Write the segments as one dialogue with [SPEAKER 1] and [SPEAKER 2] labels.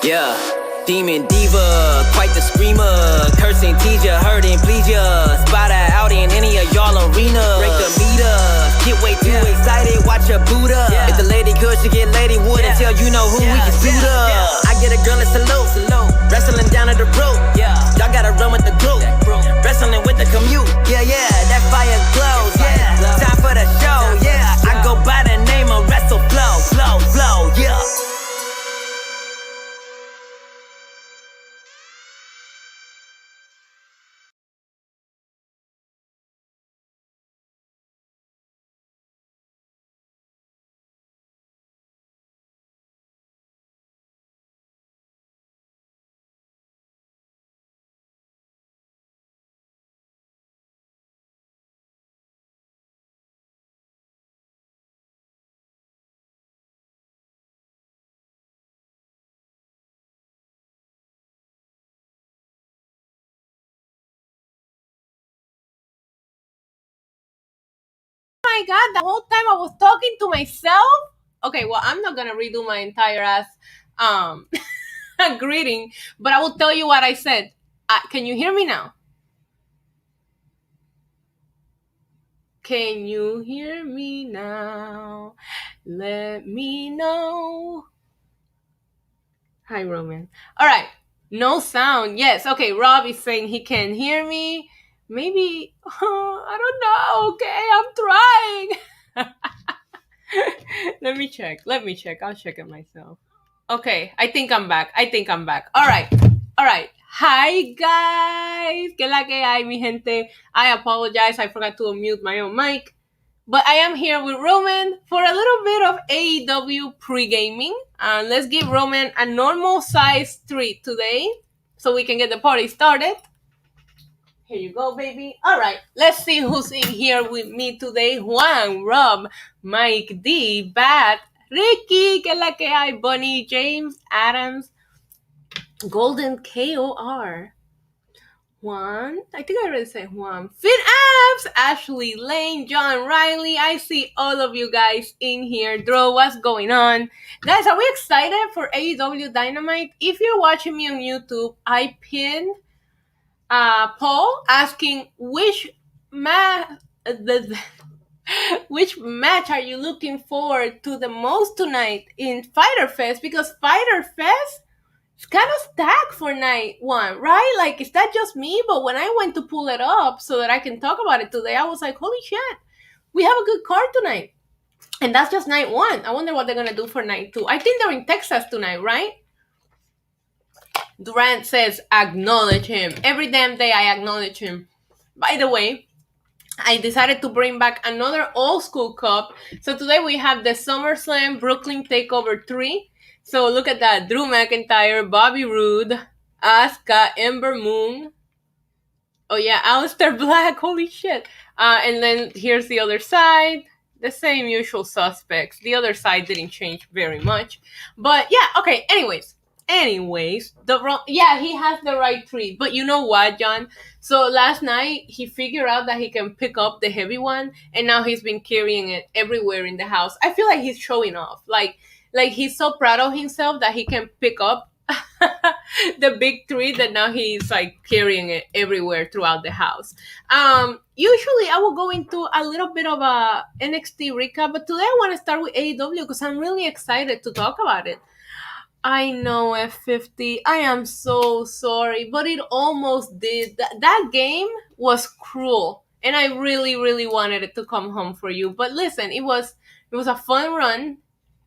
[SPEAKER 1] Yeah, demon diva, quite the screamer. Cursing, tease ya, hurting, please ya. Spot her out in any of y'all arenas. Break the meter, get way too excited, watch her boot up. If the lady good, she get lady wood until you know who we can suit up. I get a girl a salute, wrestling down at the rope. Y'all gotta run with the group, wrestling with the commute. Yeah, that fire glows. Time for the show. I go by the name of Wrestle Flow. Yeah.
[SPEAKER 2] My God, the whole time I was talking to myself. Okay, well, I'm not gonna redo my entire ass greeting, but I will tell you what I said. Can you hear me now? Can you hear me now? Let me know. Hi, Roman. All right, no sound. Yes, okay. Rob is saying he can hear me. Maybe I don't know. Okay, I'm trying. Let me check. I'll check it myself. Okay, I think I'm back. All right. Hi, guys. ¿Qué la que hay, mi gente? I apologize. I forgot to unmute my own mic. But I am here with Roman for a little bit of AEW Pregaming. And let's give Roman a normal size treat today so we can get the party started. Here you go, baby. All right, let's see who's in here with me today. Juan, Rob, Mike D, Bat, Ricky, que la que hay, Bunny, James, Adams, Golden KOR, Juan, I think I already said Juan, Finn Adams, Ashley Lane, John Riley. I see all of you guys in here. Dro, what's going on? Guys, are we excited for AEW Dynamite? If you're watching me on YouTube, I pinned poll asking which match are you looking forward to the most tonight in Fyter Fest, because Fyter Fest is kind of stacked for night one, right? Like, is that just me? But when I went to pull it up so that I can talk about it today, I was like, holy shit, we have a good card tonight. And that's just night one. I wonder what they're gonna do for night two. I think they're in Texas tonight, right? Durant says, acknowledge him. Every damn day I acknowledge him. By the way, I decided to bring back another old school cup. So today we have the SummerSlam Brooklyn Takeover 3. So look at that. Drew McIntyre, Bobby Roode, Asuka, Ember Moon. Oh yeah, Aleister Black. Holy shit. And then here's the other side. The same usual suspects. The other side didn't change very much. But yeah, okay. Anyways, he has the right tree. But you know what, John? So last night he figured out that he can pick up the heavy one, and now he's been carrying it everywhere in the house. I feel like he's showing off. Like he's so proud of himself that he can pick up the big tree, that now he's like carrying it everywhere throughout the house. Usually I will go into a little bit of a NXT recap, but today I want to start with AEW because I'm really excited to talk about it. I know, F50. I am so sorry, but it almost did. That game was cruel, and I really, really wanted it to come home for you. But listen, it was a fun run.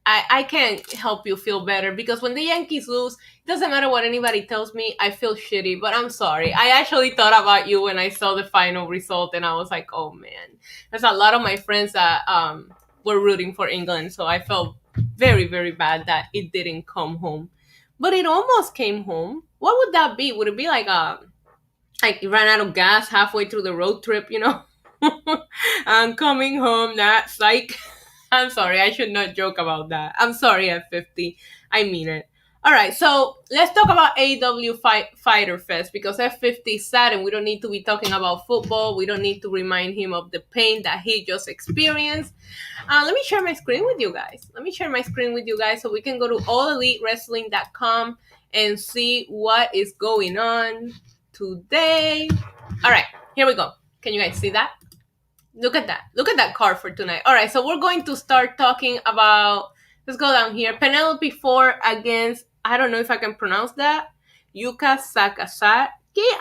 [SPEAKER 2] I can't help you feel better, because when the Yankees lose, it doesn't matter what anybody tells me, I feel shitty, but I'm sorry. I actually thought about you when I saw the final result, and I was like, oh man. There's a lot of my friends that were rooting for England, so I felt very, very bad that it didn't come home. But it almost came home. What would that be? Would it be like you ran out of gas halfway through the road trip, you know? I'm coming home, that psych. I'm sorry, I should not joke about that. I'm sorry, F50. I mean it. All right, so let's talk about AEW Fyter Fest, because F50 is sad and we don't need to be talking about football. We don't need to remind him of the pain that he just experienced. Let me share my screen with you guys. So we can go to allelitewrestling.com and see what is going on today. All right, here we go. Can you guys see that? Look at that. Look at that card for tonight. All right, so we're going to start talking about, let's go down here. Penelope 4 against, I don't know if I can pronounce that. Yuka Sakazaki.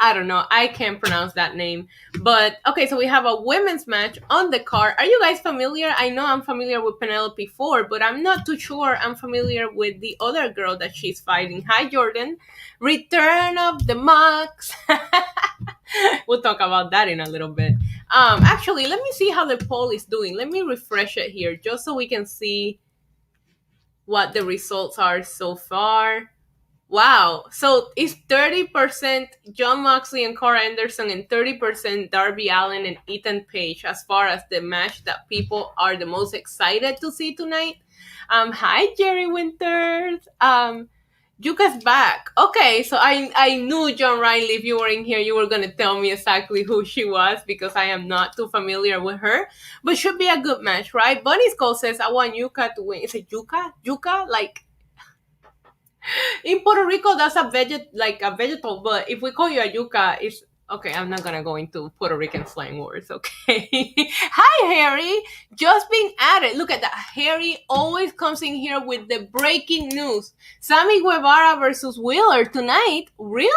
[SPEAKER 2] I don't know. I can't pronounce that name. But okay, so we have a women's match on the card. Are you guys familiar? I know I'm familiar with Penelope 4, but I'm not too sure I'm familiar with the other girl that she's fighting. Hi, Jordan. Return of the Mox. We'll talk about that in a little bit. Actually, let me see how the poll is doing. Let me refresh it here just so we can see what the results are so far. Wow. So it's 30% John Moxley and Cara Anderson and 30% Darby Allin and Ethan Page as far as the match that people are the most excited to see tonight. Hi, Jerry Winters. Yuka's back. Okay, so I knew, John Riley, if you were in here, you were going to tell me exactly who she was because I am not too familiar with her. But should be a good match, right? Bunny Skull says, I want Yuka to win. Is it Yuka? Yuka? Like, in Puerto Rico, that's a vegetable, but if we call you a yuca, it's okay. I'm not gonna go into Puerto Rican slang words, okay? Hi, Harry. Just being added. Look at that. Harry always comes in here with the breaking news. Sammy Guevara versus Wheeler tonight. Really?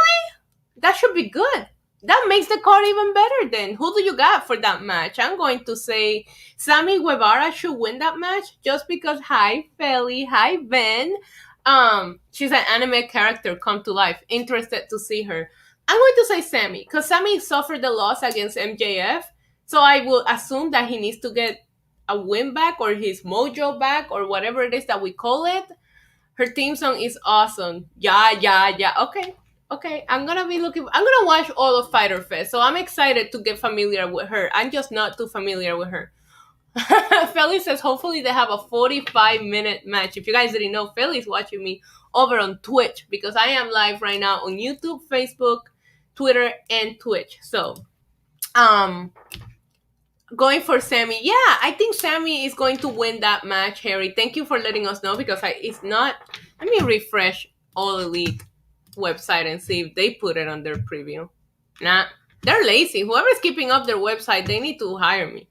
[SPEAKER 2] That should be good. That makes the card even better then. Who do you got for that match? I'm going to say Sammy Guevara should win that match just because, hi, Feli. Hi, Ben. She's an anime character come to life. Interested to see her. I'm going to say Sammy because Sammy suffered the loss against MJF, so I will assume that he needs to get a win back or his mojo back or whatever it is that we call it. Her theme song is awesome. Yeah. Okay. I'm gonna watch all of Fyter Fest, so I'm excited to get familiar with her. I'm just not too familiar with her. Felix says hopefully they have a 45-minute match. If you guys didn't know, Felix watching me over on Twitch because I am live right now on YouTube, Facebook, Twitter, and Twitch. So, going for Sammy. Yeah, I think Sammy is going to win that match, Harry. Thank you for letting us know because it's not. Let me refresh All Elite website and see if they put it on their preview. Nah, they're lazy. Whoever's keeping up their website, they need to hire me.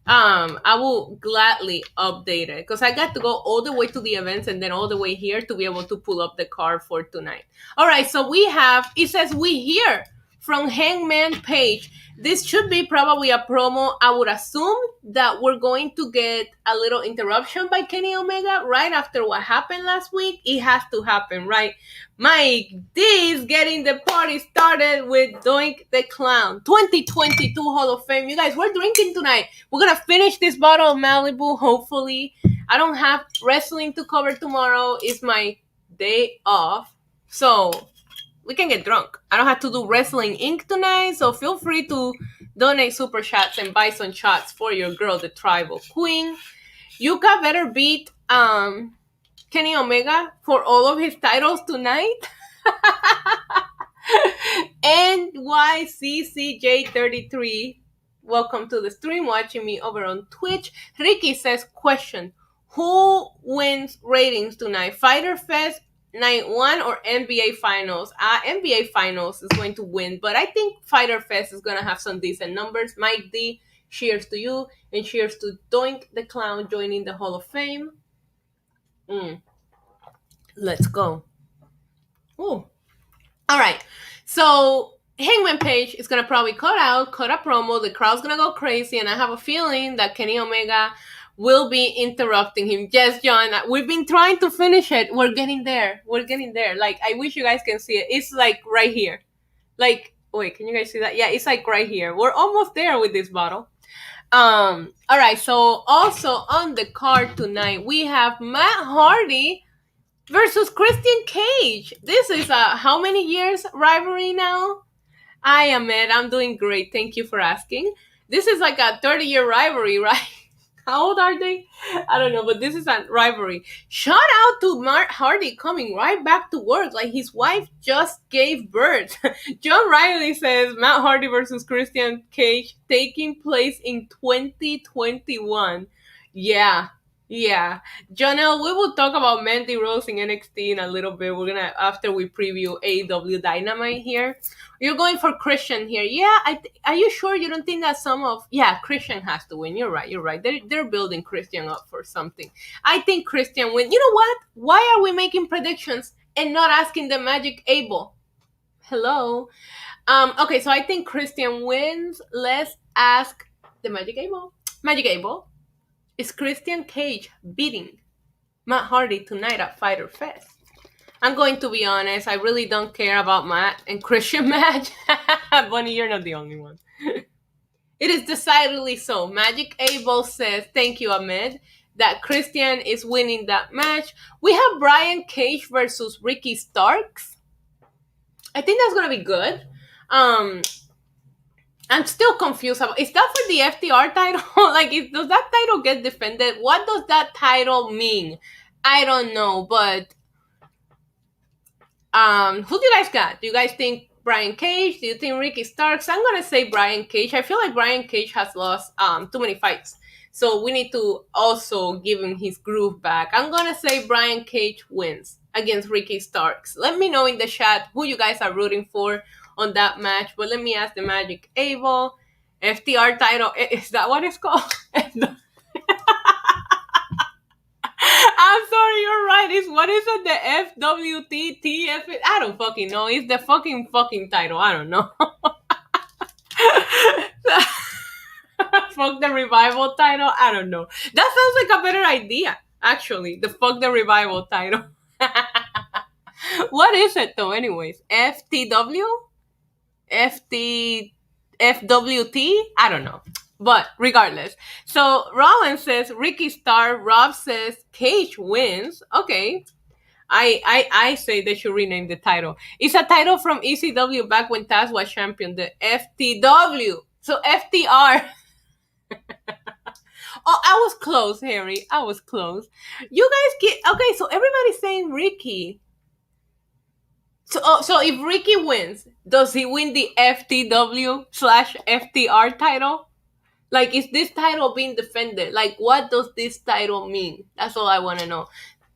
[SPEAKER 2] I will gladly update it because I got to go all the way to the events and then all the way here to be able to pull up the card for tonight. All right, so we have, it says we hear from Hangman Page. This should be probably a promo. I would assume that we're going to get a little interruption by Kenny Omega right after what happened last week. It has to happen, right? Mike D is getting the party started with Doink the Clown. 2022 Hall of Fame. You guys, we're drinking tonight. We're going to finish this bottle of Malibu, hopefully. I don't have wrestling to cover tomorrow. It's my day off. So we can get drunk. I don't have to do Wrestling Inc. tonight, so feel free to donate super chats and buy some shots for your girl, the Tribal Queen. Yuka better beat Kenny Omega for all of his titles tonight. NYCCJ33, welcome to the stream, watching me over on Twitch. Ricky says, question, who wins ratings tonight? Fyter Fest, Night 1 or NBA Finals? NBA Finals is going to win, but I think Fyter Fest is going to have some decent numbers. Mike D, cheers to you, and cheers to Doink the Clown joining the Hall of Fame. Let's go. Ooh. All right. So Hangman Page is going to probably cut a promo. The crowd's going to go crazy, and I have a feeling that Kenny Omega will be interrupting him. Yes, John, we've been trying to finish it. We're getting there. Like, I wish you guys can see it. It's like right here. Like, wait, can you guys see that? Yeah, it's like right here. We're almost there with this bottle. All right, so also on the card tonight, we have Matt Hardy versus Christian Cage. This is a how many years rivalry now? I am it. I'm doing great. Thank you for asking. This is like a 30-year rivalry, right? How old are they? I don't know, but this is a rivalry. Shout out to Matt Hardy coming right back to work like his wife just gave birth. John Riley says Matt Hardy versus Christian Cage taking place in 2021. Yeah, Yeah, Jonelle, we will talk about Mandy Rose in NXT in a little bit. We're gonna after we preview AEW Dynamite here. You're going for Christian here. Yeah, are you sure you don't think that some of yeah Christian has to win? You're right. You're right. They're building Christian up for something. I think Christian win. You know what? Why are we making predictions and not asking the Magic Able? Hello. Okay, so I think Christian wins. Let's ask the Magic Able. Magic Able. Is Christian Cage beating Matt Hardy tonight at Fyter Fest? I'm going to be honest, I really don't care about Matt and Christian match. Bunny, you're not the only one. It is decidedly so. Magic Able says, thank you, Ahmed, that Christian is winning that match. We have Brian Cage versus Ricky Starks. I think that's going to be good. I'm still confused about, is that for the FTR title? Like, does that title get defended? What does that title mean? I don't know, but who do you guys got? Do you guys think Brian Cage? Do you think Ricky Starks? I'm gonna say Brian Cage. I feel like Brian Cage has lost too many fights, so we need to also give him his groove back. I'm gonna say Brian Cage wins against Ricky Starks. Let me know in the chat who you guys are rooting for on that match. But let me ask the Magic Able FTR title. Is that what it's called? I'm sorry, you're right. It's what is it? The FWTTF? I don't fucking know. It's the fucking title. I don't know. Fuck the revival title. I don't know. That sounds like a better idea. Actually, the fuck the revival title. What is it though? Anyways, FTW, FT, FWT. I don't know. But regardless, so Rollins says Ricky Star. Rob says Cage wins. Okay, I say they should rename the title. It's a title from ECW back when Taz was champion. The FTW. So FTR. Oh, I was close, Harry. I was close. You guys get okay. So everybody's saying Ricky. So if Ricky wins, does he win the FTW/FTR title? Like, is this title being defended? Like, what does this title mean? That's all I want to know.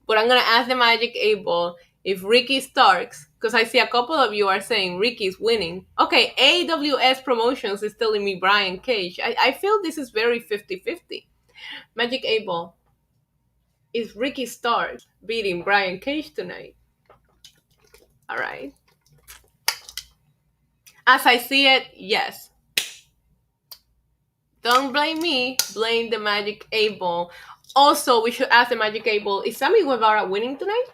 [SPEAKER 2] But I'm going to ask the Magic Able if Ricky Starks, because I see a couple of you are saying Ricky's winning. Okay, AWS Promotions is telling me Brian Cage. I feel this is very 50-50. Magic Able, is Ricky Starks beating Brian Cage tonight? All right. As I see it, yes. Don't blame me. Blame the Magic Able. Also, we should ask the Magic Able, is Sammy Guevara winning tonight?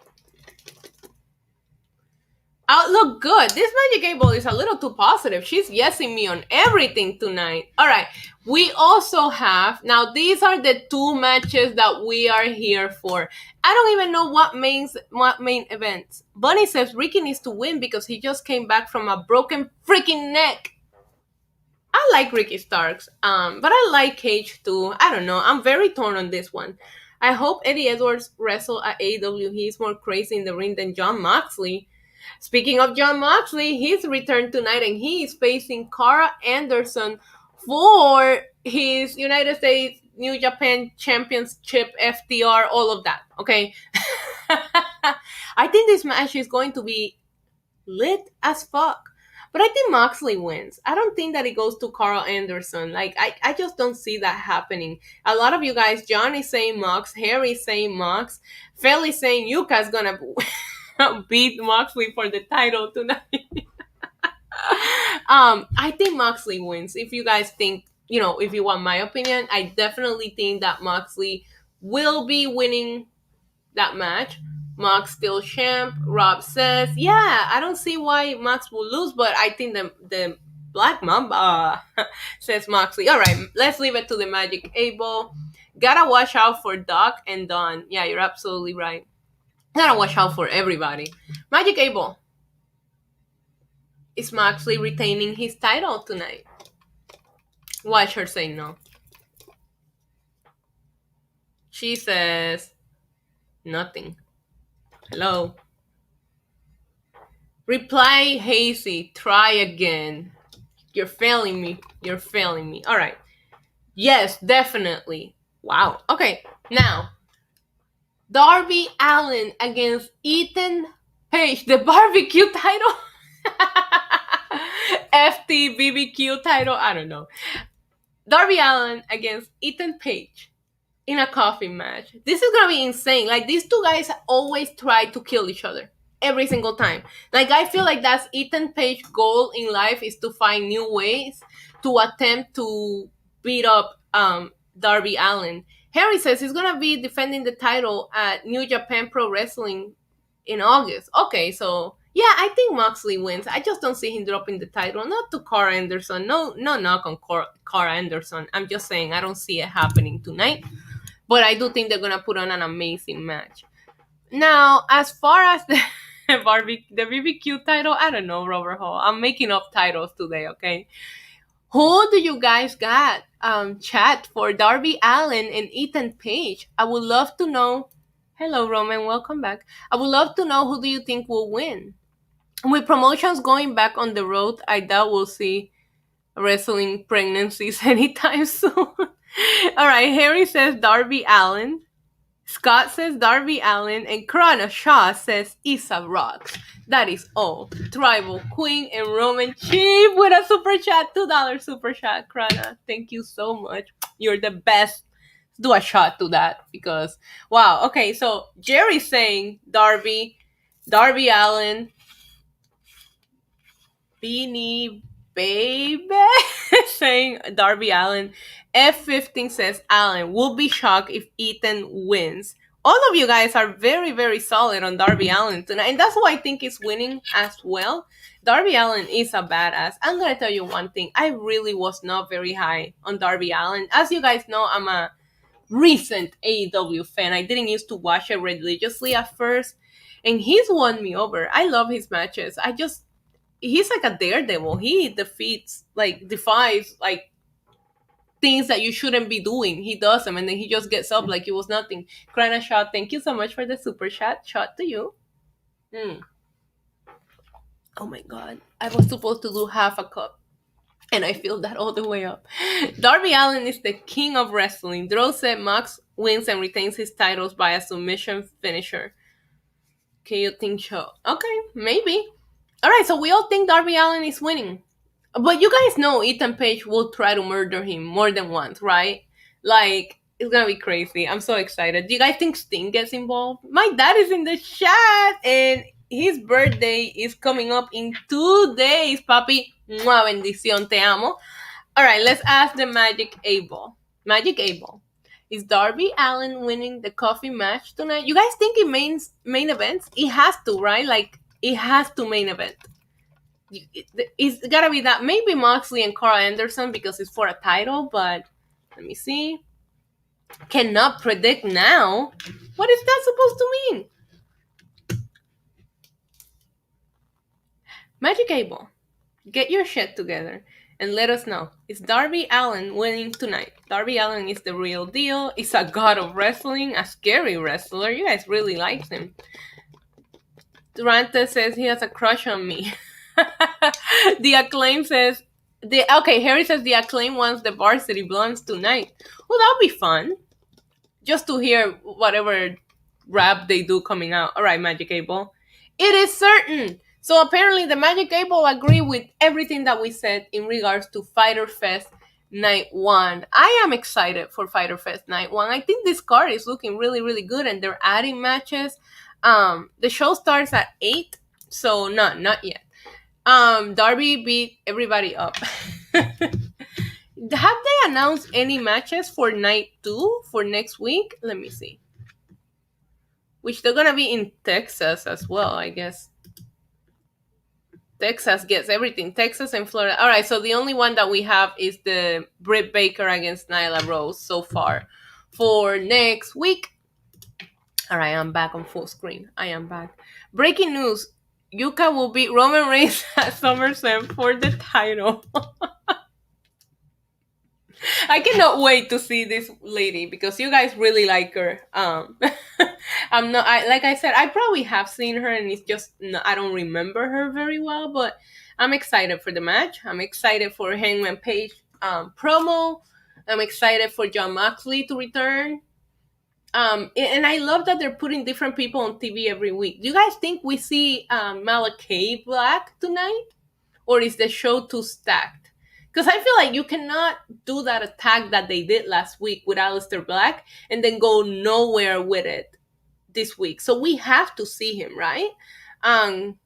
[SPEAKER 2] Look good. This Magic Able is a little too positive. She's yesing me on everything tonight. All right. We also have, now these are the two matches that we are here for. I don't even know what main events. Bunny says Ricky needs to win because he just came back from a broken freaking neck. I like Ricky Starks, but I like Cage too. I don't know. I'm very torn on this one. I hope Eddie Edwards wrestle at AEW. He's more crazy in the ring than Jon Moxley. Speaking of Jon Moxley, he's returned tonight and he is facing Cara Anderson for his United States New Japan Championship, FTR, all of that. Okay. I think this match is going to be lit as fuck. But I think Moxley wins. I don't think that it goes to Carl Anderson. Like, I just don't see that happening. A lot of you guys, John is saying Mox, Harry is saying Mox, Phil is saying Yuka's gonna beat Moxley for the title tonight. I think Moxley wins. If you guys think, if you want my opinion, I definitely think that Moxley will be winning that match. Mox still champ. Rob says, yeah, I don't see why Mox will lose, but I think the Black Mamba says Moxley. All right, let's leave it to the Magic Able. Gotta watch out for Doc and Don. Yeah, you're absolutely right. Gotta watch out for everybody. Magic Able. Is Moxley retaining his title tonight? Watch her say no. She says nothing. Hello. Reply hazy. Try again. You're failing me. All right. Yes, definitely. Wow. Okay. Now, Darby Allin against Ethan Page, the barbecue title. FTBBQ title, I don't know. Darby Allin against Ethan Page in a coffin match. This is gonna be insane. Like, these two guys always try to kill each other every single time. Like, I feel like that's Ethan Page's goal in life, is to find new ways to attempt to beat up Darby Allin. Harry says he's gonna be defending the title at New Japan Pro Wrestling in August. Okay, so yeah, I think Moxley wins. I just don't see him dropping the title. Not to Cara Anderson. No knock on Cara Anderson. I'm just saying I don't see it happening tonight. But I do think they're gonna put on an amazing match. Now, as far as the the BBQ title, I don't know, Robert Hall. I'm making up titles today, okay? Who do you guys got? Chat for Darby Allin and Ethan Page. I would love to know. Hello, Roman. Welcome back. I would love to know, who do you think will win? With promotions going back on the road, I doubt we'll see wrestling pregnancies anytime soon. All right, Harry says Darby Allin. Scott says Darby Allin, and Krana Shaw says Issa Rocks. That is all. Tribal Queen and Roman Cheap with a super chat, $2 super chat. Krana, thank you so much. You're the best. Do a shot to that, because wow. Okay, so Jerry's saying Darby Allin, Beanie Baby saying Darby Allin. F15 says Allen will be shocked if Ethan wins. All of you guys are very, very solid on Darby Allin tonight, and that's why I think he's winning as well. Darby Allin is a badass. I'm gonna tell you one thing. I really was not very high on Darby Allin. As you guys know, I'm a recent AEW fan. I didn't used to watch it religiously at first, and he's won me over. I love his matches. He's like a daredevil. He defies like things that you shouldn't be doing. He does them, and then he just gets up like it was nothing. Krana Shot, thank you so much for the super chat. Shot to you. Oh my god, I was supposed to do half a cup, and I filled that all the way up. Darby Allin is the king of wrestling. Drew said Mox wins and retains his titles by a submission finisher. Can you think so? Okay, maybe. All right, so we all think Darby Allin is winning. But you guys know Ethan Page will try to murder him more than once, right? Like, it's gonna be crazy. I'm so excited. Do you guys think Sting gets involved? My dad is in the chat, and his birthday is coming up in 2 days, papi. Mua bendición, te amo. All right, let's ask the Magic 8-Ball. Magic 8-Ball. Is Darby Allin winning the coffee match tonight? You guys think it main events? It has to, right? Like, it has to main event. It's gotta be that. Maybe Moxley and Carl Anderson, because it's for a title, but let me see. Cannot predict now. What is that supposed to mean? Magic 8-Ball, get your shit together and let us know. Is Darby Allin winning tonight? Darby Allin is the real deal. He's a god of wrestling, a scary wrestler. You guys really like him. Durante says he has a crush on me. The Acclaim says Harry says the Acclaim wants the Varsity Blondes tonight. Well, that'll be fun. Just to hear whatever rap they do coming out. All right, Magic 8-Ball. It is certain. So apparently the Magic 8-Ball agree with everything that we said in regards to Fyter Fest Night 1. I am excited for Fyter Fest Night 1. I think this card is looking really, really good, and they're adding matches. The show starts at 8, so not yet. Darby beat everybody up. Have they announced any matches for night 2 for next week? Let me see. Which they're gonna be in Texas as well, I guess. Texas gets everything. Texas and Florida. All right, so the only one that we have is the Britt Baker against Nyla Rose so far for next week. All right, I'm back on full screen. I am back. Breaking news. Yuka will beat Roman Reigns at SummerSlam for the title. I cannot wait to see this lady because you guys really like her. Like I said, I probably have seen her and it's just I don't remember her very well, but I'm excited for the match. I'm excited for Hangman Page promo. I'm excited for Jon Moxley to return. And I love that they're putting different people on TV every week. Do you guys think we see Malachi Black tonight, or is the show too stacked? Because I feel like you cannot do that attack that they did last week with Aleister Black and then go nowhere with it this week. So we have to see him, right? Um,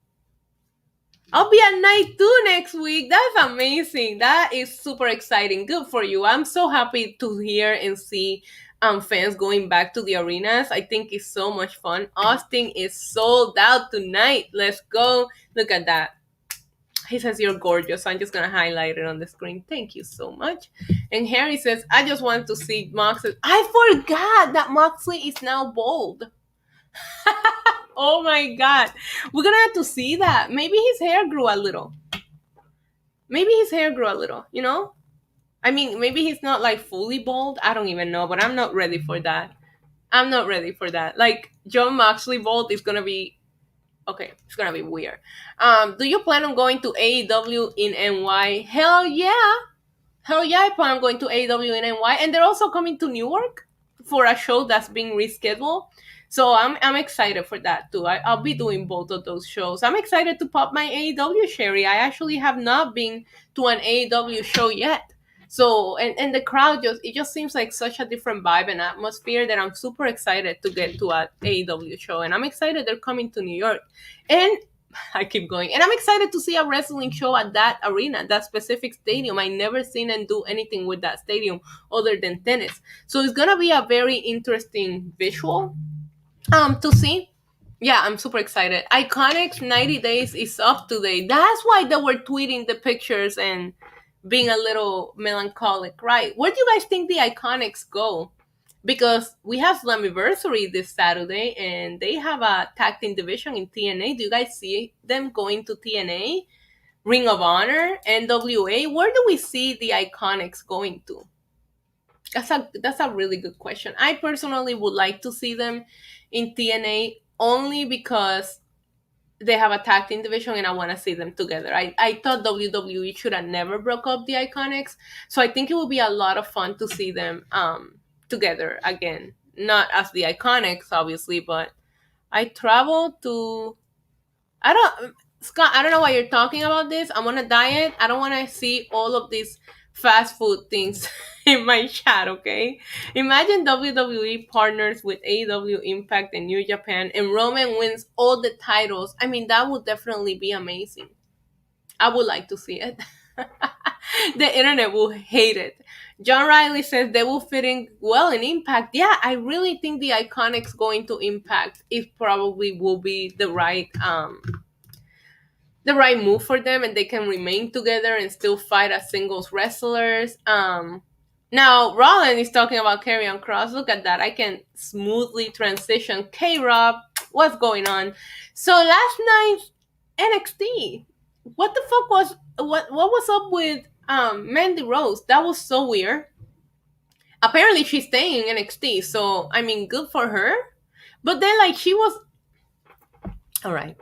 [SPEAKER 2] I'll be at night two next week. That's amazing. That is super exciting. Good for you. I'm so happy to hear and see fans going back to the arenas. I think it's so much fun. Austin is sold out tonight. Let's go. Look at that. He says you're gorgeous. So I'm just gonna highlight it on the screen. Thank you so much. And Harry says, I just want to see Moxley. I forgot that Moxley is now bald. Oh my god. We're gonna have to see that. Maybe his hair grew a little. Maybe his hair grew a little, you know? I mean, maybe he's not like fully bald. I don't even know, but I'm not ready for that. I'm not ready for that. Like, John Moxley bald is gonna be okay, it's gonna be weird. Do you plan on going to AEW in NY? Hell yeah. Hell yeah, I plan on going to AEW in NY. And they're also coming to Newark for a show that's being rescheduled. So I'm excited for that too. I'll be doing both of those shows. I'm excited to pop my AEW Sherry. I actually have not been to an AEW show yet. So and the crowd just seems like such a different vibe and atmosphere that I'm super excited to get to an AEW show. And I'm excited they're coming to New York. And I keep going. And I'm excited to see a wrestling show at that arena, that specific stadium. I never seen them do anything with that stadium other than tennis. So it's gonna be a very interesting visual to see. Yeah, I'm super excited. Iconics 90 days is up today. That's why they were tweeting the pictures and being a little melancholic, right? Where do you guys think the Iconics go? Because we have Slammiversary this Saturday and they have a tag team division in TNA. Do you guys see them going to TNA? Ring of Honor, NWA? Where do we see the Iconics going to? That's a really good question. I personally would like to see them in TNA only because they have a tag team division and I want to see them together. I thought WWE should have never broke up the Iconics, so I think it would be a lot of fun to see them together again. Not as the Iconics, obviously, but I traveled to. I don't, Scott. I don't know why you're talking about this. I'm on a diet. I don't want to see all of these fast food things in my chat. Okay, imagine WWE partners with AEW, Impact, and New Japan, and Roman wins all the titles. I mean, that would definitely be amazing. I would like to see it. The internet will hate it. John Riley says they will fit in well in Impact. Yeah, I really think the Iconics going to Impact, it probably will be the right move for them, and they can remain together and still fight as singles wrestlers. Now Rollin is talking about Karrion Kross. Look at that. I can smoothly transition. K-Rob, what's going on? So last night's NXT. What the fuck was what was up with Mandy Rose? That was so weird. Apparently she's staying in NXT, so I mean good for her. But then like she was all right.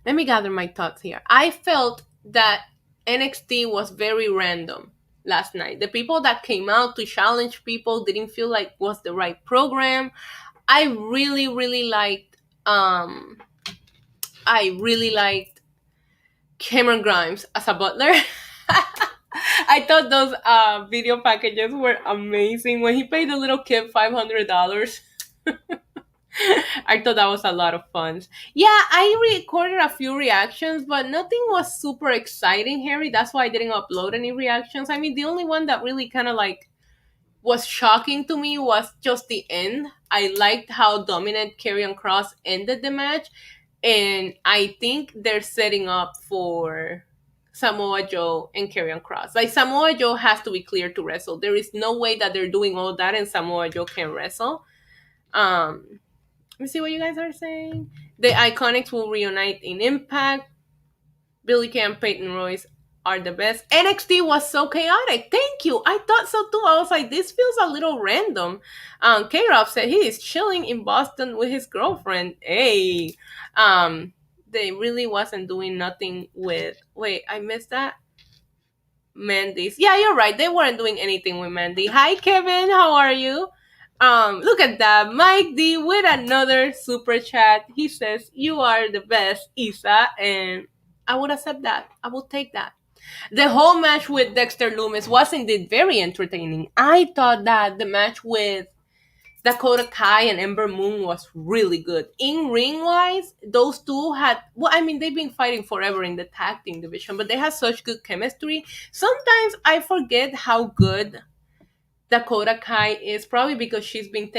[SPEAKER 2] Let me gather my thoughts here. I felt that NXT was very random last night. The people that came out to challenge people didn't feel like was the right program. I really, really liked Cameron Grimes as a butler. I thought those video packages were amazing. When he paid the little kid $500, I thought that was a lot of fun. Yeah, I recorded a few reactions, but nothing was super exciting, Harry. That's why I didn't upload any reactions. I mean, the only one that really kind of like was shocking to me was just the end. I liked how dominant Karrion Kross ended the match, and I think they're setting up for Samoa Joe and Karrion Kross. Like, Samoa Joe has to be clear to wrestle. There is no way that they're doing all that and Samoa Joe can wrestle. Let me see what you guys are saying. The Iconics will reunite in Impact. Billy Kay and Peyton Royce are the best. NXT was so chaotic. Thank you. I thought so too. I was like, this feels a little random. K-Rob said he is chilling in Boston with his girlfriend. Hey. They really wasn't doing nothing with... Wait, I missed that? Mandy's. Yeah, you're right. They weren't doing anything with Mandy. Hi, Kevin. How are you? Look at that. Mike D with another super chat. He says, "You are the best, Isa," and I would accept that. I will take that. The whole match with Dexter Loomis was indeed very entertaining. I thought that the match with Dakota Kai and Ember Moon was really good. In ring wise, those two had, well, I mean, they've been fighting forever in the tag team division, but they have such good chemistry. Sometimes I forget how good Dakota Kai is, probably because she's been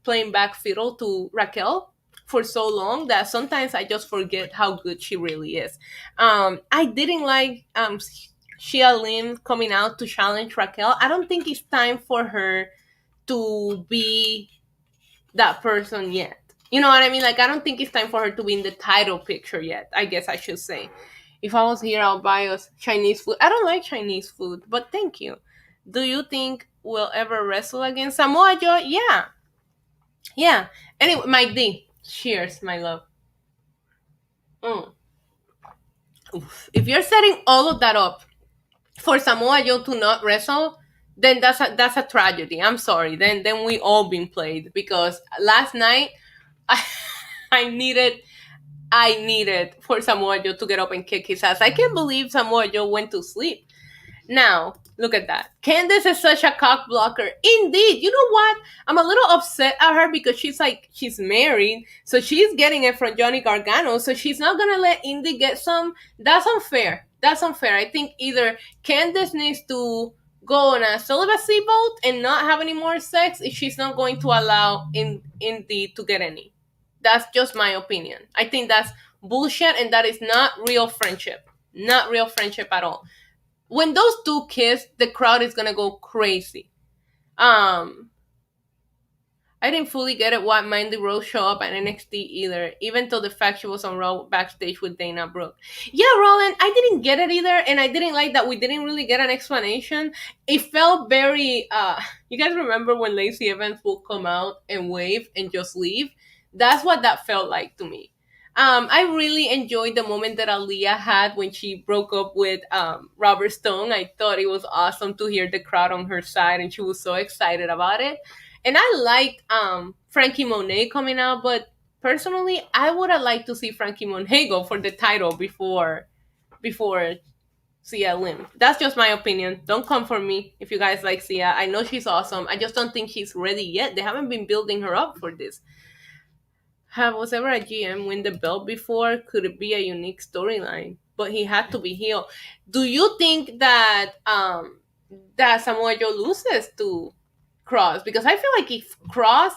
[SPEAKER 2] playing back fiddle to Raquel for so long that sometimes I just forget how good she really is. I didn't like Shia Lim coming out to challenge Raquel. I don't think it's time for her to be that person yet. You know what I mean? Like, I don't think it's time for her to be in the title picture yet, I guess I should say. If I was here, I'll buy us Chinese food. I don't like Chinese food, but thank you. Do you think we'll ever wrestle against Samoa Joe? Yeah. Yeah. Anyway, Mike D. Cheers, my love. Mm. Oof. If you're setting all of that up for Samoa Joe to not wrestle, then that's a tragedy. I'm sorry. Then we all been played because last night I, I needed for Samoa Joe to get up and kick his ass. I can't believe Samoa Joe went to sleep. Now, look at that. Candace is such a cock blocker. Indeed. You know what? I'm a little upset at her because she's married. So she's getting it from Johnny Gargano. So she's not going to let Indy get some. That's unfair. That's unfair. I think either Candace needs to go on a celibacy vote and not have any more sex if she's not going to allow Indy to get any. That's just my opinion. I think that's bullshit and that is not real friendship. Not real friendship at all. When those two kiss, the crowd is gonna go crazy. I didn't fully get it why Mandy Rose show up at NXT either, even though the fact she was on Raw backstage with Dana Brooke. Yeah, Roland, I didn't get it either, and I didn't like that we didn't really get an explanation. It felt very you guys remember when Lacey Evans will come out and wave and just leave? That's what that felt like to me. I really enjoyed the moment that Aaliyah had when she broke up with Robert Stone. I thought it was awesome to hear the crowd on her side, and she was so excited about it. And I liked Frankie Monet coming out, but personally, I would have liked to see Frankie Monet go for the title before Sia Lim. That's just my opinion. Don't come for me if you guys like Sia. I know she's awesome. I just don't think she's ready yet. They haven't been building her up for this. Was ever a GM win the belt before? Could it be a unique storyline? But he had to be healed. Do you think that that Samoa Joe loses to Cross? Because I feel like if Cross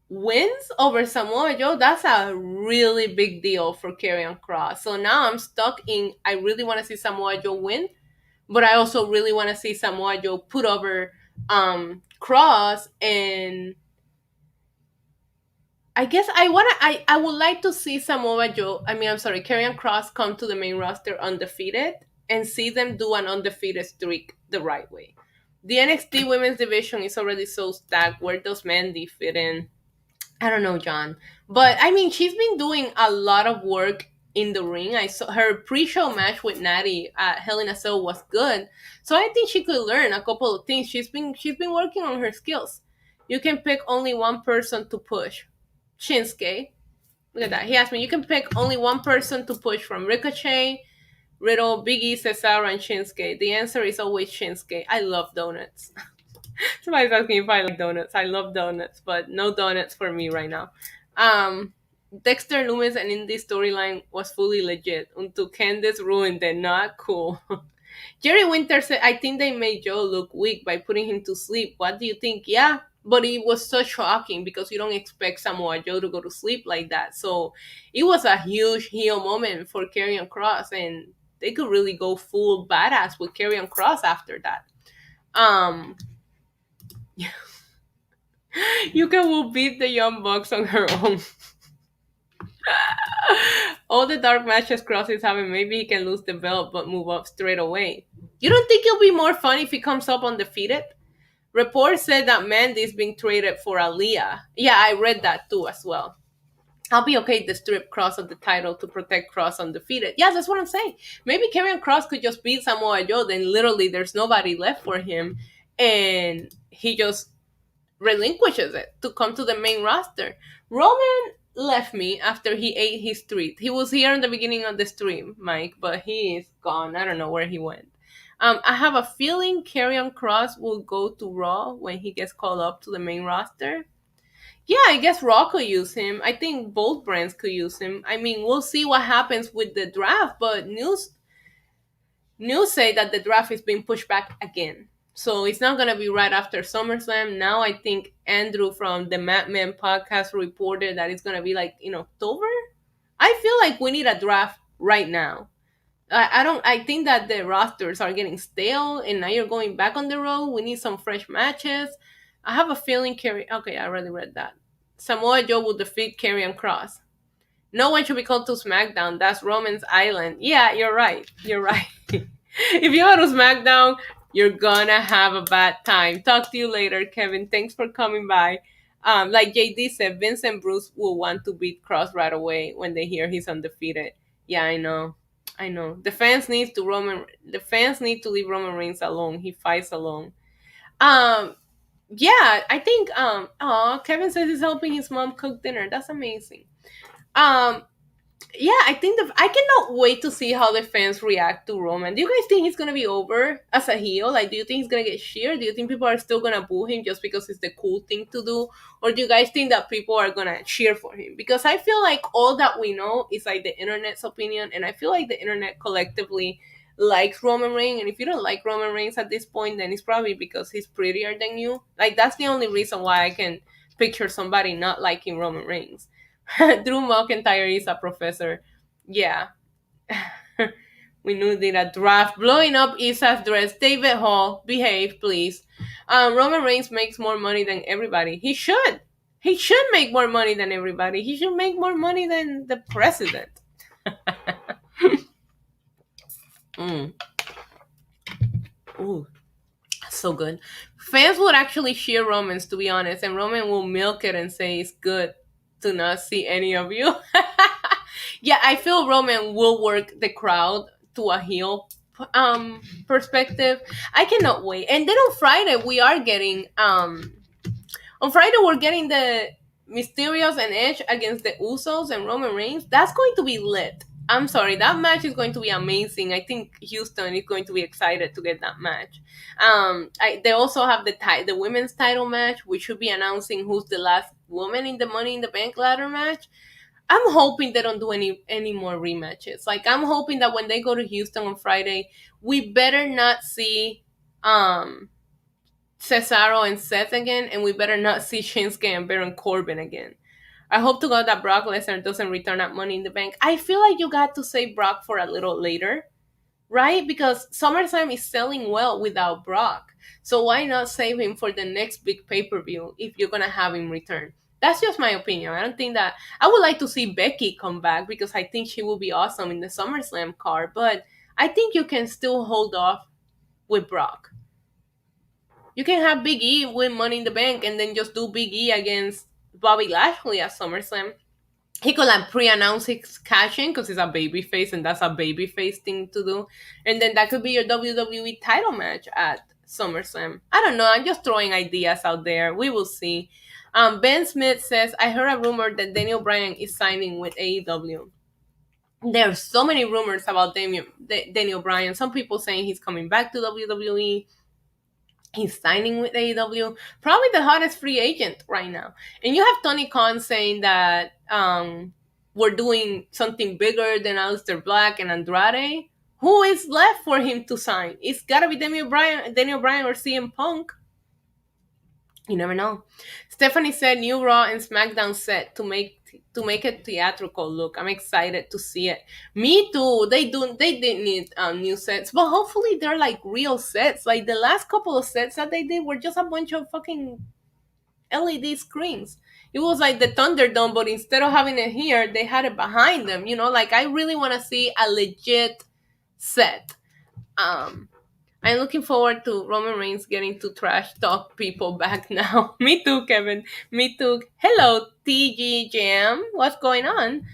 [SPEAKER 2] wins over Samoa Joe, that's a really big deal for Karrion Cross. So now I'm stuck in. I really want to see Samoa Joe win, but I also really want to see Samoa Joe put over Cross and. I guess I would like to see Samoa Joe. I mean, I'm sorry, Karrion Cross come to the main roster undefeated and see them do an undefeated streak the right way. The NXT women's division is already so stacked. Where does Mandy fit in? I don't know, John. But I mean, she's been doing a lot of work in the ring. I saw her pre-show match with Natty at Hell in a Cell was good. So I think she could learn a couple of things. She's been working on her skills. You can pick only one person to push. Shinsuke. Look at that. He asked me, you can pick only one person to push from Ricochet, Riddle, Big E, Cesaro, and Shinsuke. The answer is always Shinsuke. I love donuts. Somebody's asking if I like donuts. I love donuts, but no donuts for me right now. Dexter Loomis and Indy storyline was fully legit until Candice ruined it. Not cool. Jerry Winter said, I think they made Joe look weak by putting him to sleep. What do you think? Yeah, but it was so shocking because you don't expect Samoa Joe to go to sleep like that. So it was a huge heel moment for Karrion Cross, and they could really go full badass with Karrion Cross after that. Yuka will beat the Young Bucks on her own. All the dark matches Cross is having, maybe he can lose the belt but move up straight away. You don't think it'll be more fun if he comes up undefeated? Reports said that Mandy's being traded for Aaliyah. Yeah, I read that too as well. I'll be okay to strip Cross of the title to protect Cross undefeated. Yeah, that's what I'm saying. Maybe Karrion Cross could just beat Samoa Joe, then literally there's nobody left for him, and he just relinquishes it to come to the main roster. Roman left me after he ate his treat. He was here in the beginning of the stream, Mike, but he is gone. I don't know where he went. I have a feeling Karrion Cross will go to Raw when he gets called up to the main roster. Yeah, I guess Raw could use him. I think both brands could use him. I mean, we'll see what happens with the draft, but news say that the draft is being pushed back again. So it's not gonna be right after SummerSlam. Now I think Andrew from the Madman podcast reported that it's gonna be like in October. I feel like we need a draft right now. I don't. I think that the rosters are getting stale, and now you're going back on the road. We need some fresh matches. I have a feeling Kerry. Okay, I already read that. Samoa Joe will defeat Karrion Cross. No one should be called to SmackDown. That's Roman's Island. Yeah, you're right. You're right. If you go to SmackDown, you're gonna have a bad time. Talk to you later, Kevin. Thanks for coming by. Like JD said, Vince and Bruce will want to beat Cross right away when they hear he's undefeated. Yeah, I know. I know. The fans need to leave Roman Reigns alone. He fights alone. Um yeah, I think Kevin says he's helping his mom cook dinner. That's amazing. Um yeah, I think I cannot wait to see how the fans react to Roman. Do you guys think he's gonna be over as a heel? Like, do you think he's gonna get cheered? Do you think people are still gonna boo him just because it's the cool thing to do, or do you guys think that people are gonna cheer for him? Because I feel like all that we know is like the internet's opinion, and I feel like the internet collectively likes Roman Reigns. And if you don't like Roman Reigns at this point, then it's probably because he's prettier than you. Like, that's the only reason why I can picture somebody not liking Roman Reigns. Drew McIntyre is a professor. Yeah. We knew that a draft. Blowing up Isa's dress. David Hall, behave, please. Roman Reigns makes more money than everybody. He should. He should make more money than everybody. He should make more money than the president. mm. Ooh, so good. Fans would actually cheer Romans, to be honest, and Roman will milk it and say it's good to not see any of you. Yeah, I feel Roman will work the crowd to a heel perspective. I cannot wait. And then on Friday we're getting the Mysterios and Edge against the Usos and Roman Reigns. That's going to be lit. I'm sorry, that match is going to be amazing. I think Houston is going to be excited to get that match. They also have the women's title match. We should be announcing who's the last woman in the Money in the Bank ladder match. I'm hoping they don't do any more rematches. Like, I'm hoping that when they go to Houston on Friday, we better not see Cesaro and Seth again, and we better not see Shinsuke and Baron Corbin again. I hope to God that Brock Lesnar doesn't return at Money in the Bank. I feel like you got to save Brock for a little later, right? Because SummerSlam is selling well without Brock. So why not save him for the next big pay-per-view if you're going to have him return? That's just my opinion. I don't think that... I would like to see Becky come back because I think she will be awesome in the SummerSlam card. But I think you can still hold off with Brock. You can have Big E win Money in the Bank and then just do Big E against Bobby Lashley at SummerSlam. He could like pre-announce his cash-in because he's a babyface and that's a babyface thing to do. And then that could be your WWE title match at SummerSlam. I don't know. I'm just throwing ideas out there. We will see. Ben Smith says, I heard a rumor that Daniel Bryan is signing with AEW. There are so many rumors about Daniel Bryan. Some people saying he's coming back to WWE. He's signing with AEW. Probably the hottest free agent right now. And you have Tony Khan saying that we're doing something bigger than Aleister Black and Andrade. Who is left for him to sign? It's got to be Daniel Bryan or CM Punk. You never know. Stephanie said new Raw and SmackDown set to make it theatrical look. I'm excited to see it. Me too. They didn't need new sets, but hopefully they're like real sets. Like the last couple of sets that they did were just a bunch of fucking LED screens. It was like the Thunderdome, but instead of having it here, they had it behind them. You know, like I really want to see a legit set. I'm looking forward to Roman Reigns getting to trash talk people back now. Me too, Kevin. Me too. Hello, TG Jam. What's going on?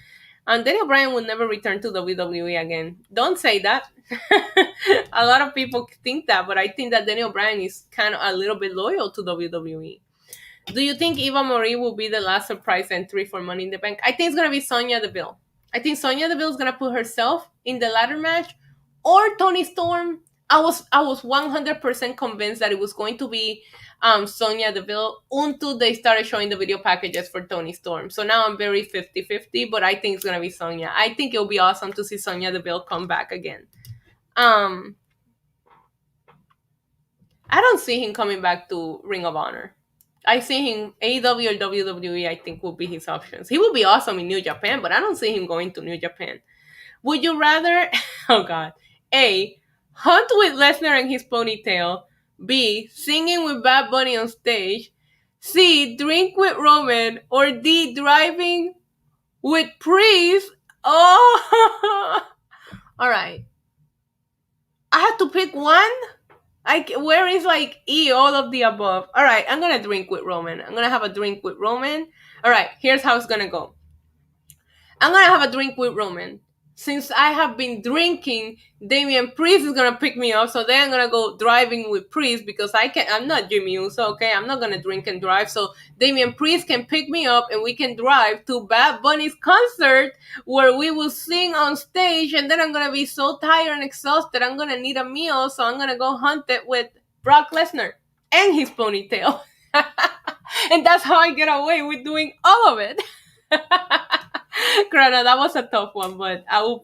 [SPEAKER 2] And Daniel Bryan will never return to WWE again. Don't say that. A lot of people think that, but I think that Daniel Bryan is kind of a little bit loyal to WWE. Do you think Eva Marie will be the last surprise entry for Money in the Bank? I think it's gonna be Sonya Deville. I think Sonya Deville is gonna put herself in the ladder match, or Tony Storm. I was 100% convinced that it was going to be Sonya Deville until they started showing the video packages for Tony Storm. So now I'm very 50-50, but I think it's gonna be Sonya. I think it'll be awesome to see Sonya Deville come back again. Um, I don't see him coming back to Ring of Honor. I see him AEW or WWE. I think will be his options. He will be awesome in New Japan, but I don't see him going to New Japan. Would you rather? Oh God. A. Hunt with Lesnar and his ponytail. B. Singing with Bad Bunny on stage. C. Drink with Roman. Or D. Driving with Priest. Oh. All right. I have to pick one. Where is like E, all of the above? All right, I'm gonna drink with Roman. I'm gonna have a drink with Roman. All right, here's how it's gonna go. I'm gonna have a drink with Roman. Since I have been drinking, Damian Priest is gonna pick me up. So then I'm gonna go driving with Priest because I'm not Jimmy Uso, okay? I'm not gonna drink and drive. So Damian Priest can pick me up and we can drive to Bad Bunny's concert where we will sing on stage. And then I'm gonna be so tired and exhausted, I'm gonna need a meal. So I'm gonna go hunt it with Brock Lesnar and his ponytail. And that's how I get away with doing all of it. Grana, that was a tough one, but I will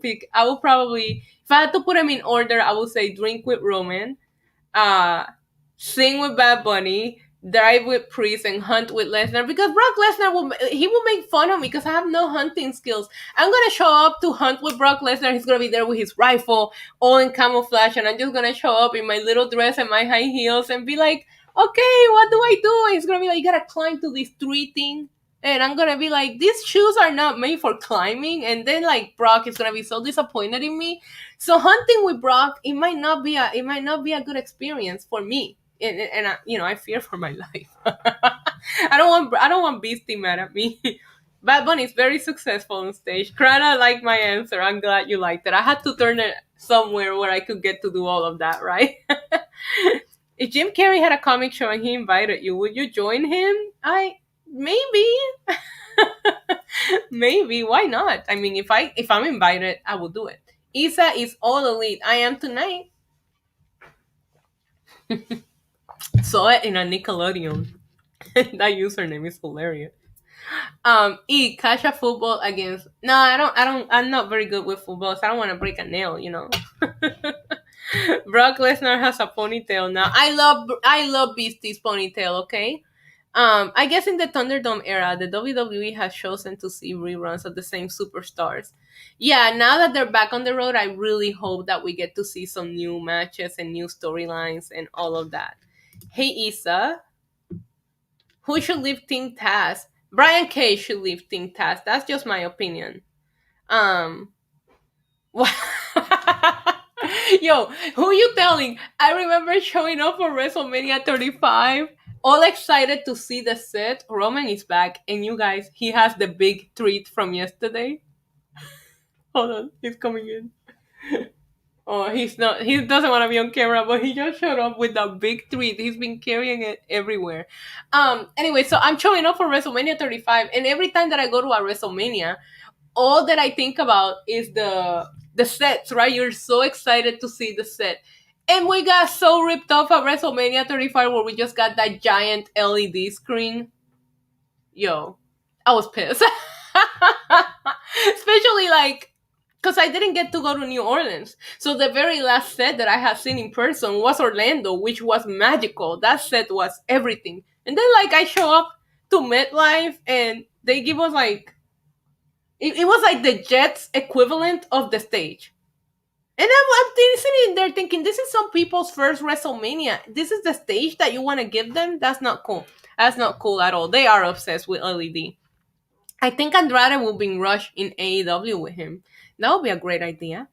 [SPEAKER 2] probably, if I had to put them in order, I would say drink with Roman, sing with Bad Bunny, drive with Priest, and hunt with Lesnar, because Brock Lesnar will make fun of me because I have no hunting skills. I'm gonna show up to hunt with Brock Lesnar. He's gonna be there with his rifle, all in camouflage, and I'm just gonna show up in my little dress and my high heels and be like, okay, what do I do? And he's gonna be like, you gotta climb to this tree thing. And I'm gonna be like, these shoes are not made for climbing. And then like Brock is gonna be so disappointed in me. So hunting with Brock, it might not be a good experience for me. And I fear for my life. I don't want Beastie mad at me. Bad Bunny is very successful on stage. Krana liked my answer. I'm glad you liked it. I had to turn it somewhere where I could get to do all of that, right? If Jim Carrey had a comic show and he invited you, would you join him? Maybe. Maybe. Why not? I mean, if I'm invited, I will do it. Isa is all elite. I am tonight. Saw it in a Nickelodeon. That username is hilarious. Catch a football against. No, I'm not very good with football, so I don't want to break a nail, Brock Lesnar has a ponytail now. I love Beastie's ponytail, okay? I guess in the Thunderdome era, the WWE has chosen to see reruns of the same superstars. Yeah, now that they're back on the road, I really hope that we get to see some new matches and new storylines and all of that. Hey, Issa, who should leave Team Taz? Brian Cage should leave Team Taz. That's just my opinion. Yo, who you telling? I remember showing up for WrestleMania 35, all excited to see the set. Roman is back, and you guys, he has the big treat from yesterday. Hold on, he's coming in. Oh, he's not. He doesn't want to be on camera, but he just showed up with that big treat. He's been carrying it everywhere. Anyway, so I'm showing up for WrestleMania 35, and every time that I go to a WrestleMania, all that I think about is the sets, right? You're so excited to see the set. And we got so ripped off at WrestleMania 35 where we just got that giant LED screen. Yo, I was pissed. Especially like, because I didn't get to go to New Orleans. So the very last set that I had seen in person was Orlando, which was magical. That set was everything. And then like I show up to MetLife and they give us like, it was like the Jets equivalent of the stage. And I'm sitting there thinking, this is some people's first WrestleMania. This is the stage that you want to give them? That's not cool. That's not cool at all. They are obsessed with LED. I think Andrade will be rushed in AEW with him. That would be a great idea.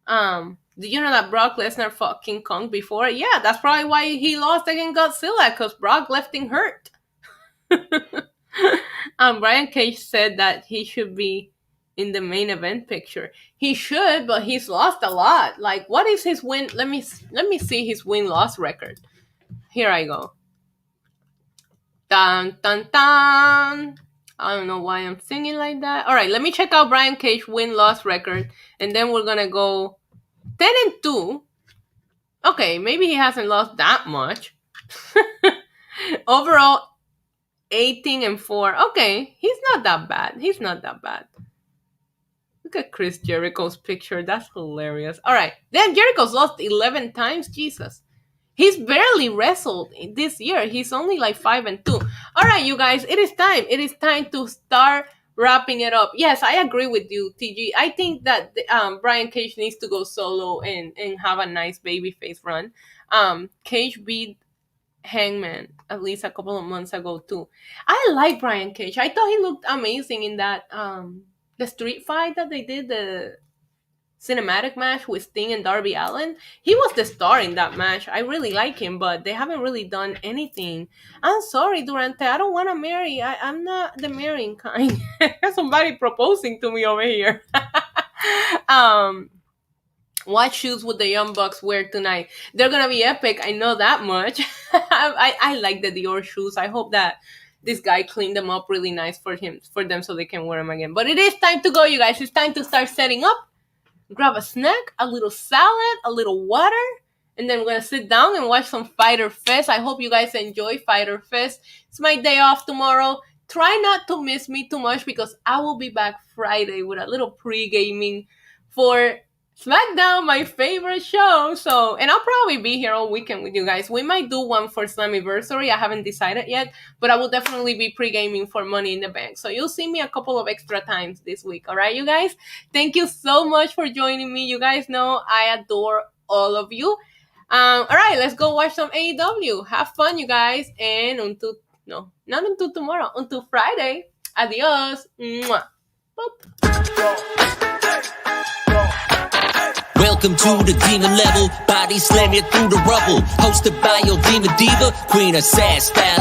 [SPEAKER 2] Did you know that Brock Lesnar fought King Kong before? Yeah, that's probably why he lost against Godzilla, because Brock left him hurt. Brian Cage said that he should be in the main event picture. He should, but he's lost a lot. Like, what is his win? Let me see his win-loss record. Here I go. Dun, dun, dun. I don't know why I'm singing like that. All right, let me check out Brian Cage win-loss record, and then we're going to go 10-2. Okay, maybe he hasn't lost that much. Overall, 18-4. Okay, he's not that bad. He's not that bad. Look at Chris Jericho's picture. That's hilarious. All right, then Jericho's lost 11 times. Jesus. He's barely wrestled this year. He's only like 5-2. All right, you guys, it is time. It is time to start wrapping it up. Yes, I agree with you, TG. I think that Brian Cage needs to go solo and have a nice babyface run. Cage beat Hangman at least a couple of months ago too. I like Brian Cage. I thought he looked amazing in that the street fight that they did, the cinematic match with Sting and Darby Allin. He was the star in that match. I really like him, but they haven't really done anything. I'm sorry, Durante. I don't want to marry. I'm not the marrying kind. Somebody proposing to me over here. What shoes would the Young Bucks wear tonight? They're gonna be epic. I know that much. I like the Dior shoes. I hope that this guy cleaned them up really nice for them so they can wear them again. But it is time to go, you guys. It's time to start setting up. Grab a snack, a little salad, a little water, and then we're going to sit down and watch some Fyter Fest. I hope you guys enjoy Fyter Fest. It's my day off tomorrow. Try not to miss me too much because I will be back Friday with a little pre-gaming for SmackDown, my favorite show. And I'll probably be here all weekend with you guys. We might do one for Slammiversary. I haven't decided yet, but I will definitely be pre-gaming for Money in the Bank. So you'll see me a couple of extra times this week. All right, you guys? Thank you so much for joining me. You guys know I adore all of you. All right, let's go watch some AEW. Have fun, you guys. And not until tomorrow, until Friday. Adios. Mwah. Boop.
[SPEAKER 1] Welcome to the demon level, body slam you through the rubble. Hosted by your demon diva, Queen of Sass Style.